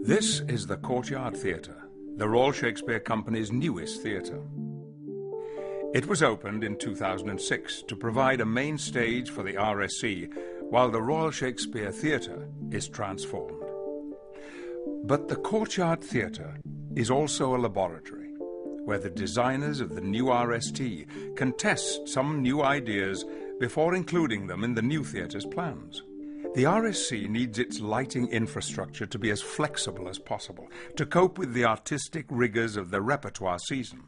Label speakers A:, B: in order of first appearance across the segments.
A: This is the Courtyard Theatre, the Royal Shakespeare Company's newest theatre. It was opened in 2006 to provide a main stage for the RSC while the Royal Shakespeare Theatre is transformed. But the Courtyard Theatre is also a laboratory where the designers of the new RST can test some new ideas before including them in the new theatre's plans. The RSC needs its lighting infrastructure to be as flexible as possible to cope with the artistic rigors of the repertoire season.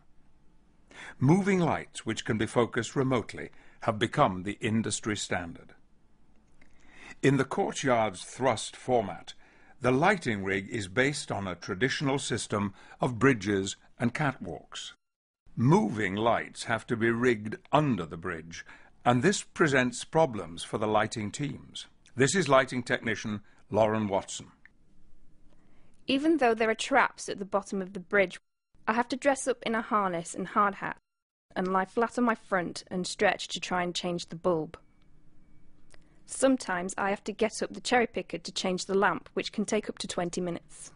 A: Moving lights, which can be focused remotely, have become the industry standard. In the Courtyard's thrust format, the lighting rig is based on a traditional system of bridges and catwalks. Moving lights have to be rigged under the bridge, and this presents problems for the lighting teams. This is lighting technician Lauren Watson.
B: Even though there are traps at the bottom of the bridge, I have to dress up in a harness and hard hat and lie flat on my front and stretch to try and change the bulb. Sometimes I have to get up the cherry picker to change the lamp, which can take up to 20 minutes.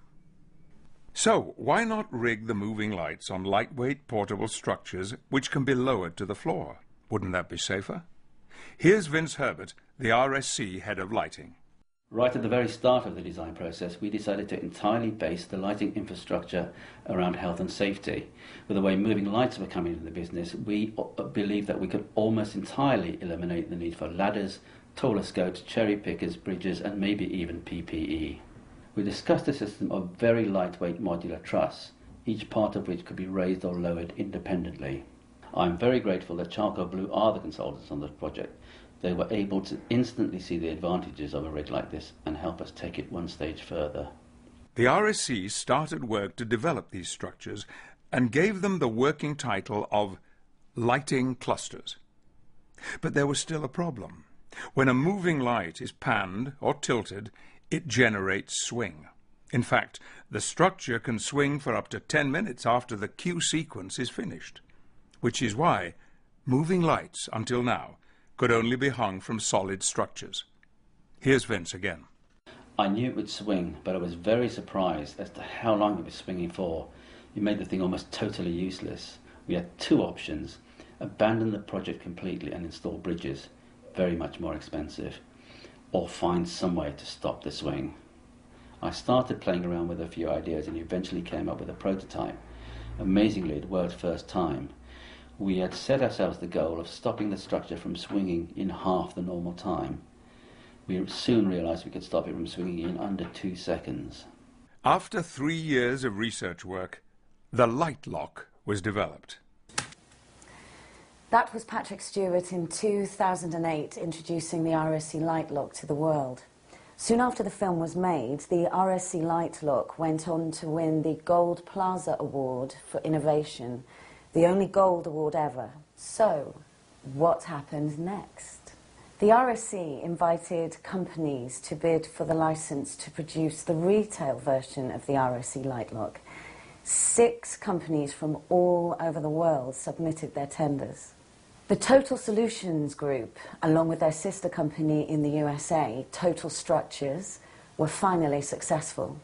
A: So, why not rig the moving lights on lightweight portable structures which can be lowered to the floor? Wouldn't that be safer? Here's Vince Herbert, the RSC head of lighting.
C: Right at the very start of the design process, we decided to entirely base the lighting infrastructure around health and safety. With the way moving lights were coming into the business, we believed that we could almost entirely eliminate the need for ladders, taller skirts, cherry pickers, bridges, and maybe even PPE. We discussed a system of very lightweight modular truss, each part of which could be raised or lowered independently. I'm very grateful that Charcoal Blue are the consultants on this project. They were able to instantly see the advantages of a rig like this and help us take it one stage further.
A: The RSC started work to develop these structures and gave them the working title of lighting clusters. But there was still a problem. When a moving light is panned or tilted, it generates swing. In fact, the structure can swing for up to 10 minutes after the cue sequence is finished, which is why moving lights, until now, could only be hung from solid structures. Here's Vince again.
C: I knew it would swing, but I was very surprised as to how long it was swinging for. It made the thing almost totally useless. We had two options: abandon the project completely and install bridges, very much more expensive, or find some way to stop the swing. I started playing around with a few ideas and eventually came up with a prototype. Amazingly, it worked first time. We had set ourselves the goal of stopping the structure from swinging in half the normal time. We soon realized we could stop it from swinging in under 2 seconds.
A: After 3 years of research work, the Lightlock was developed.
D: That was Patrick Stewart in 2008 introducing the RSC Lightlock to the world. Soon after the film was made, the RSC Lightlock went on to win the Gold Plaza Award for Innovation, the only gold award ever. So, what happened next? The RSC invited companies to bid for the license to produce the retail version of the RSC Lightlock. 6 companies from all over the world submitted their tenders. The Total Solutions Group, along with their sister company in the USA, Total Structures, were finally successful.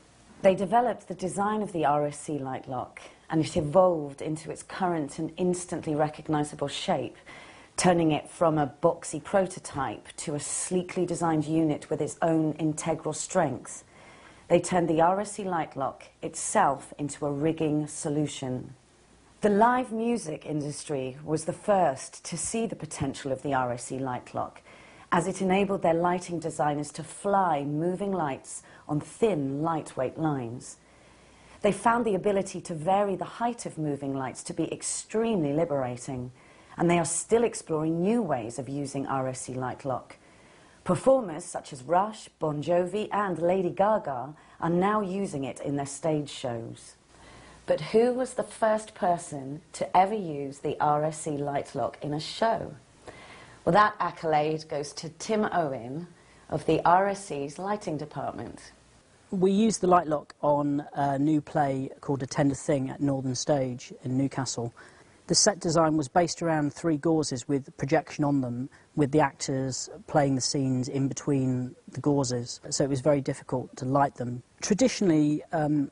D: They developed the design of the RSC Lightlock, and it evolved into its current and instantly recognizable shape, turning it from a boxy prototype to a sleekly designed unit with its own integral strength. They turned the RSC Lightlock itself into a rigging solution. The live music industry was the first to see the potential of the RSC Lightlock, as it enabled their lighting designers to fly moving lights on thin, lightweight lines. They found the ability to vary the height of moving lights to be extremely liberating, and they are still exploring new ways of using RSC Lightlock. Performers such as Rush, Bon Jovi and Lady Gaga are now using it in their stage shows. But who was the first person to ever use the RSC Lightlock in a show? Well, that accolade goes to Tim Owen of the RSC's lighting department.
E: We used the Lightlock on a new play called A Tender Thing at Northern Stage in Newcastle. The set design was based around 3 gauzes with projection on them, with the actors playing the scenes in between the gauzes, so it was very difficult to light them. Traditionally,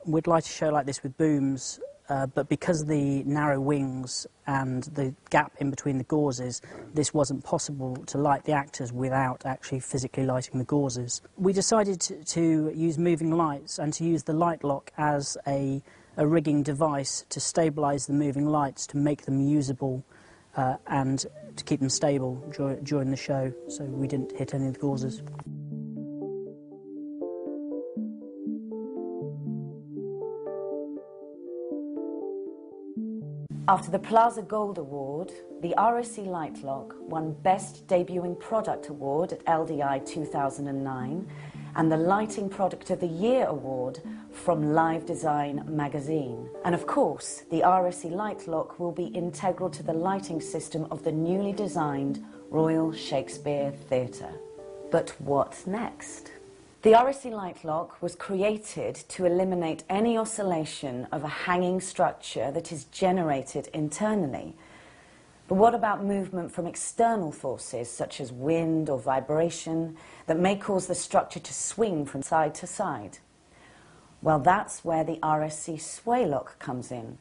E: we'd light a show like this with booms, but because of the narrow wings and the gap in between the gauzes, this wasn't possible to light the actors without actually physically lighting the gauzes. We decided to use moving lights and to use the Lightlock as a rigging device to stabilise the moving lights, to make them usable and to keep them stable during the show, so we didn't hit any of the gauzes.
D: After the Plaza Gold Award, the RSC Lightlock won Best Debuting Product Award at LDI 2009 and the Lighting Product of the Year Award from Live Design magazine. And of course, the RSC Lightlock will be integral to the lighting system of the newly designed Royal Shakespeare Theatre. But what's next? The RSC Lightlock was created to eliminate any oscillation of a hanging structure that is generated internally. But what about movement from external forces, such as wind or vibration, that may cause the structure to swing from side to side? Well, that's where the RSC Swaylock comes in.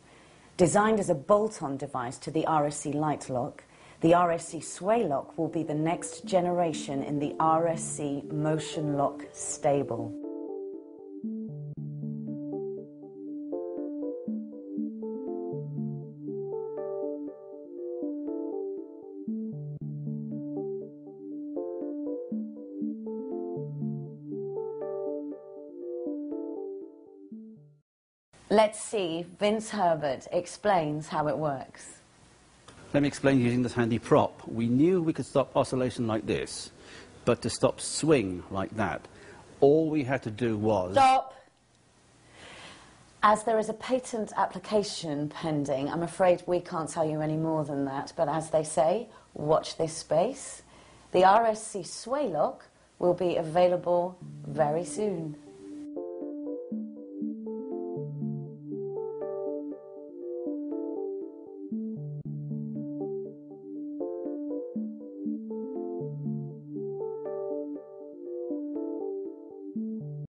D: Designed as a bolt-on device to the RSC Lightlock, the RSC Swaylock will be the next generation in the RSC Motion Lock stable. Let's see, Vince Herbert explains how it works.
C: Let me explain using this handy prop. We knew we could stop oscillation like this, but to stop swing like that, all we had to do was...
D: Stop! As there is a patent application pending, I'm afraid we can't tell you any more than that, but as they say, watch this space. The RSC Swaylock will be available very soon.